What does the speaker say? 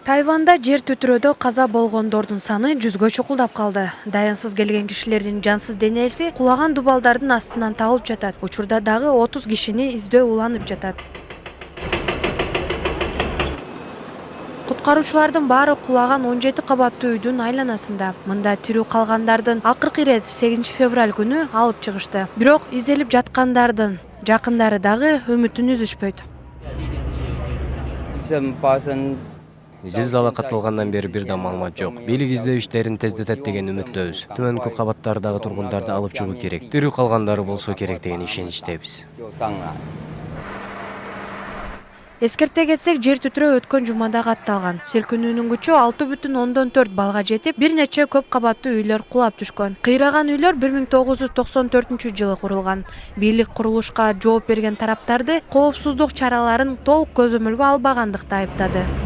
Тайванда жер титирөөдө каза болгондордун саны 100гө чукулдап калды. Даянсыз келген кишилердин жансыз денеси кулаган дубалдардын астынан табылып жатат. Учурда дагы 30 кишини издөө уланып жатат. Куткаруучулардын баары кулаган 17 кабаттуу үйдүн айланасында. Мында тирүү калгандардын акыркы ирет 8 февраль күнү алып чыгышты. Бирок изделип жаткандардын жакындары дагы үмүтүн үзүшпөйт. Зилзала катталгандан бери бир да маалымат жок. Бийлик издөө иштерин тездетет деген үмүттөбүз. Төмөнкү кабаттардагы тургундарды алып чыгуу керек. Тирүү калгандары болсо керек деген ишеничтебиз. Эскерте кетсек, жер титирөө өткөн жумада катталган. Селкүнүүнүн күчү 6,4 балга жетип, бир нече көп кабаттуу үйлөр кулап түшкөн. Кыйраган үйлөр 1994-жылы курулган. Бийлик курулушка жооп берген тараптарды коопсуздук чараларын толук көзөмөлгө албагандыкта айыптады.